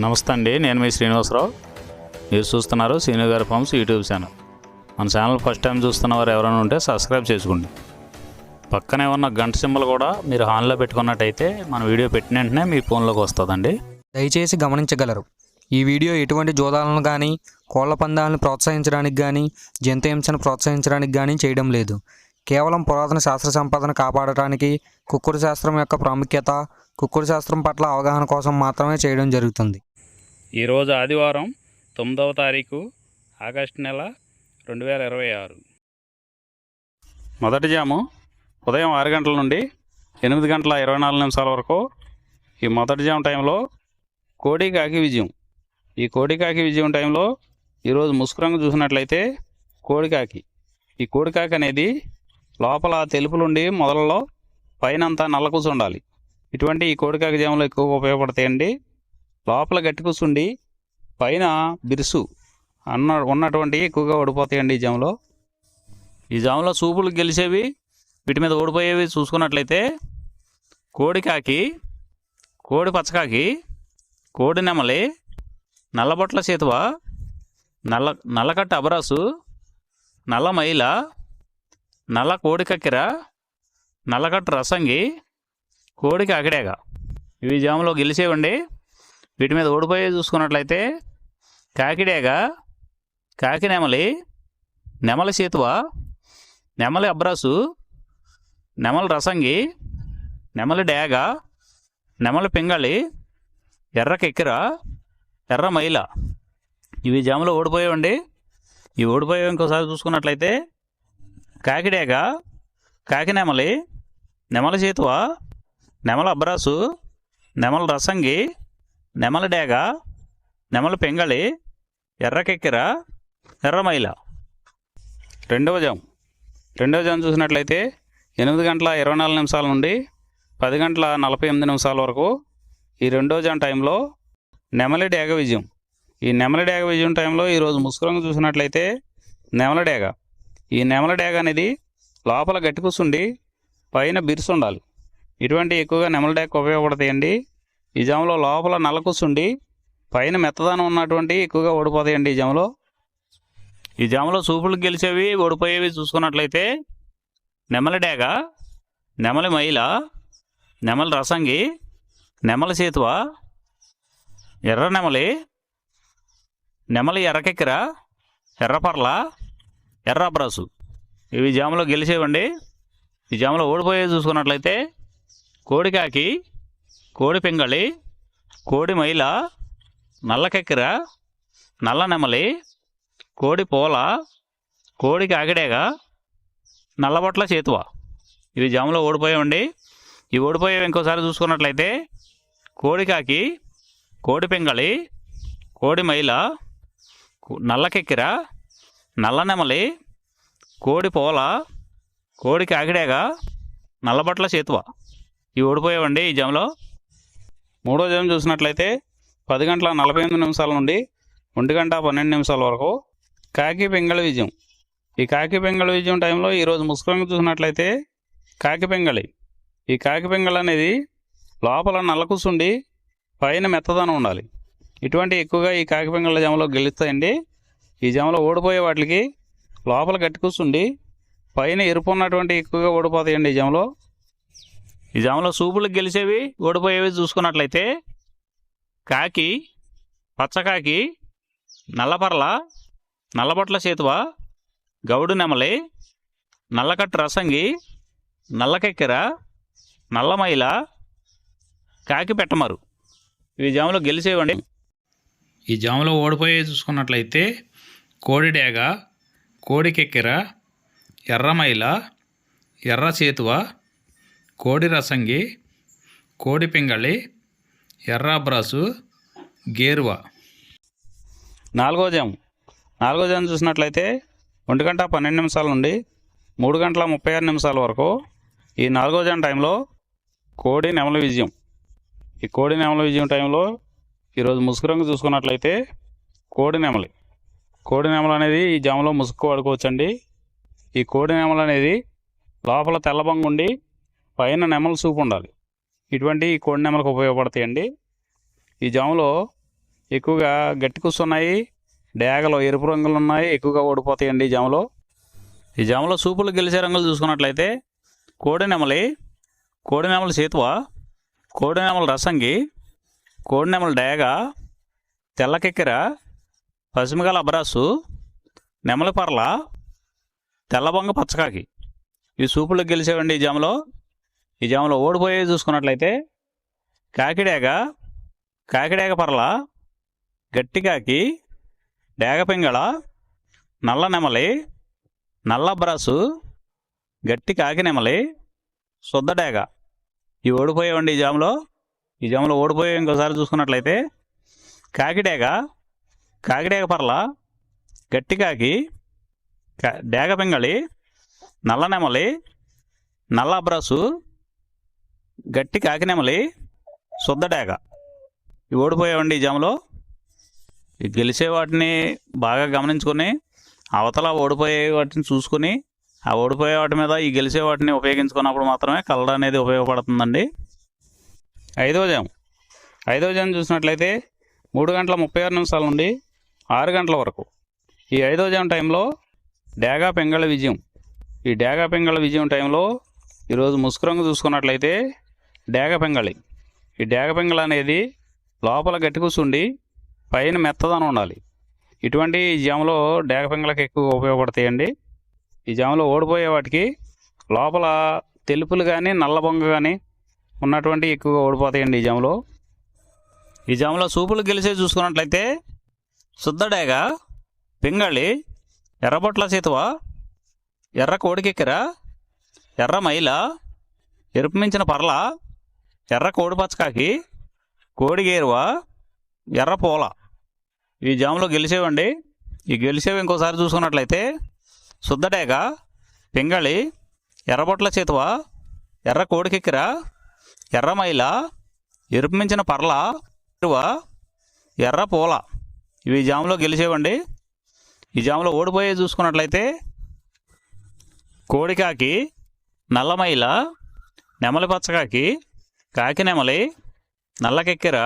నమస్తే అండి, నేను మీ శ్రీనివాసరావు. మీరు చూస్తున్నారు శ్రీను గారి ఫార్మ్స్ యూట్యూబ్ ఛానల్. మన ఛానల్ ఫస్ట్ టైం చూస్తున్న వారు ఎవరైనా ఉంటే సబ్స్క్రైబ్ చేసుకోండి. పక్కనే ఉన్న గంట సింబల్ కూడా మీరు ఆన్లో పెట్టుకున్నట్టయితే మన వీడియో పెట్టిన వెంటనే మీ ఫోన్లోకి వస్తుందండి. దయచేసి గమనించగలరు, ఈ వీడియో ఎటువంటి జోదాలను కానీ కోళ్ల పందాలను ప్రోత్సహించడానికి కానీ జంతు హింసను ప్రోత్సహించడానికి కానీ చేయడం లేదు. కేవలం పురాతన శాస్త్ర సంపదను కాపాడటానికి, కుక్కుడు శాస్త్రం యొక్క ప్రాముఖ్యత, కుక్కుడు శాస్త్రం పట్ల అవగాహన కోసం మాత్రమే చేయడం జరుగుతుంది. ఈరోజు ఆదివారం 9వ తారీఖు ఆగస్టు నెల 2026. మొదటి జాము ఉదయం 6 గంటల నుండి 8 గంటల 24 నిమిషాల వరకు. ఈ మొదటి జాము టైంలో కోడి కాకి విజయం. ఈ కోడి కాకి విజయం టైంలో ఈరోజు ముసుగు రంగు చూసినట్లయితే కోడికాకి. ఈ కోడికాకి అనేది లోపల తెలుపులుండి మొదలలో పైనంతా నల్ల కూసు ఉండాలి. ఇటువంటి ఈ కోడికాకి జాములు ఎక్కువగా ఉపయోగపడతాయండి. లోపల గట్టి కూసుండి పైన బిరుసు ఉన్నటువంటి ఎక్కువగా ఓడిపోతాయండి ఈ జాములో సూపులు గెలిచేవి, వీటి మీద ఓడిపోయేవి చూసుకున్నట్లయితే కోడికాకి, కోడి పచ్చకాకి, కోడి నెమలి, నల్లబొట్ల చేతువ, నల్లకట్ట అబరాసు, నల్ల మైల, నల్ల కోడి కక్కెర, నల్లకట్టు రసంగి, కోడి కాకిడేగ. ఇవి జాములో గెలిచేవండి. వీటి మీద ఓడిపోయే చూసుకున్నట్లయితే కాకిడేగ, కాకి నెమలి, నెమలి చేతువ, నెమలి అబ్రాసు, నెమలి రసంగి, నెమలి డేగ, నెమలి పింగళి, ఎర్ర కెక్కెర, ఎర్ర మైల. ఇవి జాములో ఓడిపోయేవండి. ఇవి ఓడిపోయేవి ఇంకోసారి చూసుకున్నట్లయితే కాకిడేగ, కాకి నెమలి, నెమలి చేతువ, నెమలి అబ్రాసు, నెమలి రసంగి, నెమలి డేగ, నెమలి పెంగళి, ఎర్ర కెక్కెర, ఎర్ర మైల. రెండవ జాము చూసినట్లయితే 8 గంటల 24 నిమిషాల నుండి 10 గంటల 48 నిమిషాల వరకు. ఈ రెండవ జాము టైంలో నెమలి డేగ విజయం. ఈ నెమలి డేగ విజయం టైంలో ఈరోజు ముసుగు రంగు చూసినట్లయితే నెమలి డేగ. ఈ నెమలి డేగ అనేది లోపల గట్టి కూసుండి పైన బిరుసు ఉండాలి. ఇటువంటి ఎక్కువగా నెమలి డేగ ఉపయోగపడతాయండి. ఈ జాములో లోపల నల్ల కూసుండి పైన మెత్తదనం ఉన్నటువంటి ఎక్కువగా ఓడిపోతాయండి. ఈ జాములో సూపులు గెలిచేవి, ఓడిపోయేవి చూసుకున్నట్లయితే నెమలి డేగ, నెమలి మైల, నెమలి రసంగి, నెమలి చేతువ, ఎర్ర నెమలి, నెమలి ఎర్రకెక్కెర, ఎర్రపర్ల, ఎర్ర అబ్రాసు. ఇవి జాములో గెలిచేవండి. ఈ జాములో ఓడిపోయేవి చూసుకున్నట్లయితే కోడికాకి, కోడి పింగళి, కోడి మైల, నల్ల కెక్కెర, నల్ల నెమలి, కోడి పోల, కోడి కాకిడేగ, నల్లబొట్ల చేతువ. ఇవి జాములో ఓడిపోయావండి. ఇవి ఓడిపోయేవి ఇంకోసారి చూసుకున్నట్లయితే కోడికాకి, కోడి పింగళి, కోడి మైల, నల్ల కెక్కెర, నల్ల నెమలి, కోడి పోల, కోడి కాకిడేగ, నల్లబొట్ల చేతువ. ఇవి ఓడిపోయావండి ఈ జాములో. మూడో జాము చూసినట్లయితే 10 గంటల 48 నిమిషాల నుండి 1 గంట 12 నిమిషాల వరకు కాకి పింగళి విజయం. ఈ కాకి పింగళి విజయం టైంలో ఈరోజు ముసుగు రంగు చూసినట్లయితే కాకి పింగళి. ఈ కాకి పింగళి అనేది లోపల నల్ల కూసుండి పైన మెత్తదనం ఉండాలి. ఇటువంటి ఎక్కువగా ఈ కాకి పింగళి జాములో గెలుస్తాయండి. ఈ జాములో ఓడిపోయే వాటికి లోపల గట్టి కూసుండి పైన ఎరుపు ఉన్నటువంటి ఎక్కువగా ఓడిపోతాయండి ఈ జాములో సూపులకు గెలిచేవి, ఓడిపోయేవి చూసుకున్నట్లయితే కాకి, పచ్చకాకి, నల్లపర్ల, నల్లబొట్ల చేతువ, గౌడు నెమలి, నల్లకట్టు రసంగి, నల్లకెక్కెర, నల్లమైల, కాకి పెట్టమరు. ఇవి జాములో గెలిచేవండి. ఈ జాములో ఓడిపోయే చూసుకున్నట్లయితే కోడి డేగ, కోడి కెక్కెర, ఎర్రమైల, ఎర్ర చేతువ, కోడి రసంగి, కోడి పింగళి, ఎర్ర అబ్రాసు, గేరువ. నాలుగో జాము చూసినట్లయితే 1 గంట 12 నిమిషాల నుండి 3 గంటల 36 నిమిషాల వరకు. ఈ 4వ జాము టైంలో కోడి నెమలి విజయం. ఈ కోడి నెమలి విజయం టైంలో ఈరోజు ముసుగు రంగు చూసుకున్నట్లయితే కోడి నెమలి. కోడి నెమలి అనేది ఈ జాములో ముసుగు వాడుకోవచ్చండి. ఈ కోడి నెమలి అనేది లోపల తెల్లబంగు ఉండి పైన నెమలి సూపు ఉండాలి. ఇటువంటి కోడి నెమలకు ఉపయోగపడతాయండి. ఈ జాములో ఎక్కువగా గట్టి కూస్తున్నాయి, డేగలు ఎరుపు రంగులు ఉన్నాయి, ఎక్కువగా ఓడిపోతాయండి ఈ జామలో సూపులు గెలిచే రంగులు చూసుకున్నట్లయితే కోడినెమలి, కోడినెమలి సేతువ, కోడినెమలి రసంగి, కోడినెమలి డేగ, తెల్లకెక్కెర, పసిమిగల అబ్రాసు, నెమలి పర్ల, తెల్లబొంగ పచ్చకాకి ఈ సూపులకు గెలిచేవండి ఈ జామలో ఓడిపోయేవి చూసుకున్నట్లయితే కాకిడేగ, కాకిడేగ పర్ల, గట్టికాకి, డేగ పింగళ, నల్ల నెమలి, నల్ల అబ్రాసు, గట్టి కాకి నెమలి, శుద్ధ డేగ ఇవి ఓడిపోయేవండి ఈ జామలో ఓడిపోయే ఇంకోసారి చూసుకున్నట్లయితే కాకిడేగ, కాకిడేగ పర్ల, గట్టి కాకి, డేగ పింగళి, నల్ల నెమలి, నల్ల అబ్రాసు, గట్టి కాకి నెమలి, శుద్ధ డేగ ఇవి ఓడిపోయావండి ఈ గెలిచే వాటిని బాగా గమనించుకొని అవతల ఓడిపోయే వాటిని చూసుకుని ఆ ఓడిపోయే వాటి మీద ఈ గెలిచే వాటిని ఉపయోగించుకున్నప్పుడు మాత్రమే కలర్ అనేది ఉపయోగపడుతుందండి. ఐదవ జాము చూసినట్లయితే 3:36 నుండి 6 గంటల వరకు. ఈ 5వ జాము టైంలో డేగ పింగళ విజయం. ఈ డేగ పింగళ విజయం టైంలో ఈరోజు ముసుగు రంగు చూసుకున్నట్లయితే డేగ పింగళి. ఈ డేగ పింగళ అనేది లోపల గట్టి కూర్చుండి పైన మెత్తదనం ఉండాలి. ఇటువంటి ఈ జాములో డేగ పింగళకి ఎక్కువ ఉపయోగపడతాయండి. ఈ జాములో ఓడిపోయే వాటికి లోపల తెలుపులు కానీ నల్ల బొంగ కానీ ఉన్నటువంటి ఎక్కువగా ఓడిపోతాయండి ఈ జాములో సూపులు గెలిచే చూసుకున్నట్లయితే శుద్ధ డేగ, పింగళి, ఎర్రబొట్ల సేతువ, ఎర్ర కోడికెక్కెర, ఎర్ర మైల, ఎరుపు మించిన పర్ల, ఎర్ర కోడి పచ్చకాకి, కోడిగేరువ, ఎర్ర పూల ఈ జాములో గెలిచేవండి. ఈ గెలిచేవి ఇంకోసారి చూసుకున్నట్లయితే శుద్ధ డేగ, పింగళి, ఎర్రబొట్ల చేతువ, ఎర్ర కోడికెక్కెర, ఎర్ర మైల, ఎరుపు మించిన పర్ల, ఎర్ర పూల ఇవి జాములో గెలిచేవండి. ఈ జాములో ఓడిపోయే చూసుకున్నట్లయితే కోడికాకి, నల్లమైల, నెమలి పచ్చకాకి, కాకి నెమలి, నల్లకెక్కెర,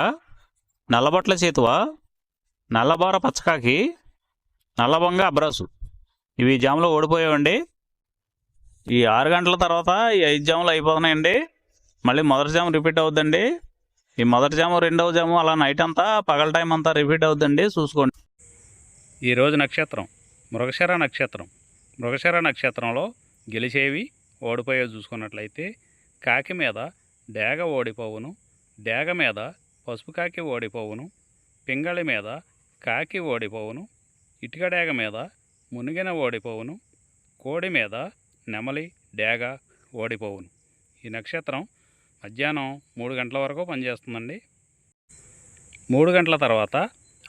నల్లబొట్ల చేతువ, నల్లబోర పచ్చకాకి, నల్లబొంగ అబ్రాసు ఇవి జాములో ఓడిపోయావండి. ఈ 6 గంటల తర్వాత ఈ 5 జాములు అయిపోతున్నాయండి. మళ్ళీ మొదటి జాము రిపీట్ అవుద్దండి. ఈ మొదటి జాము, రెండవ జాము అలా నైట్ అంతా పగల టైం అంతా రిపీట్ అవుద్దండి, చూసుకోండి. ఈరోజు నక్షత్రం మృగశిర నక్షత్రం. మృగశిర నక్షత్రంలో గెలిచేవి ఓడిపోయేవి చూసుకున్నట్లయితే కాకి మీద డేగ ఓడిపోవును, డేగ మీద పసుపు కాకి ఓడిపోవును, పింగళి మీద కాకి ఓడిపోవును, ఇటుక డేగ మీద మునిగిన ఓడిపోవును, కోడి మీద నెమలి డేగ ఓడిపోవును. ఈ నక్షత్రం మధ్యాహ్నం 3 గంటల వరకు పనిచేస్తుందండి. 3 గంటల తర్వాత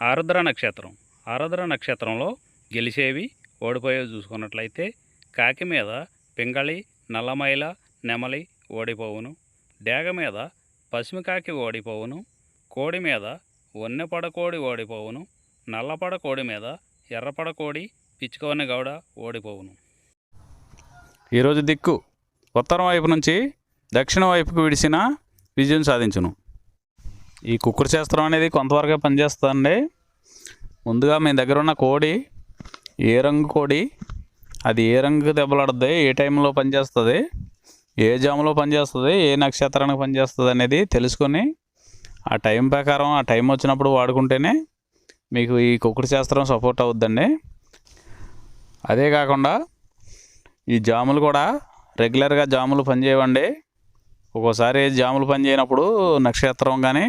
ఆరుద్ర నక్షత్రం. ఆరుద్ర నక్షత్రంలో గెలిచేవి ఓడిపోయేవి చూసుకున్నట్లయితే కాకి మీద పింగళి, నల్లమైల, నెమలి ఓడిపోవును, డేగ మీద పసిమికాకి ఓడిపోవును, కోడి మీద వన్నెపడకోడి ఓడిపోవును, నల్లపడకోడి మీద ఎర్రపడకోడి, పిచ్చుకోని గౌడ ఓడిపోవును. ఈరోజు దిక్కు ఉత్తరం వైపు నుంచి దక్షిణ వైపుకు విడిసిన విజయం సాధించును. ఈ కుక్కుడు శాస్త్రం అనేది కొంతవరకే పనిచేస్తుందండి. ముందుగా మీ దగ్గర ఉన్న కోడి ఏ రంగు కోడి, అది ఏ రంగు దెబ్బలాడుతుంది, ఏ టైంలో పనిచేస్తుంది, ఏ జాములో పనిచేస్తుంది, ఏ నక్షత్రానికి పనిచేస్తుంది అనేది తెలుసుకొని ఆ టైం ప్రకారం ఆ టైం వచ్చినప్పుడు వాడుకుంటేనే మీకు ఈ కుక్కుడు శాస్త్రం సపోర్ట్ అవుద్దండి. అదే కాకుండా ఈ జాములు కూడా రెగ్యులర్గా జాములు పనిచేయవండి. ఒక్కోసారి జాములు పనిచేయనప్పుడు నక్షత్రం కానీ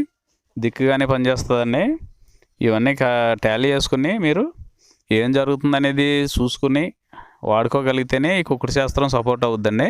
దిక్కు కానీ పనిచేస్తుందండి. ఇవన్నీ టాలీ చేసుకుని మీరు ఏం జరుగుతుందనేది చూసుకుని వాడుకోగలిగితేనే ఈ కుక్కుడు శాస్త్రం సపోర్ట్ అవుద్దండి.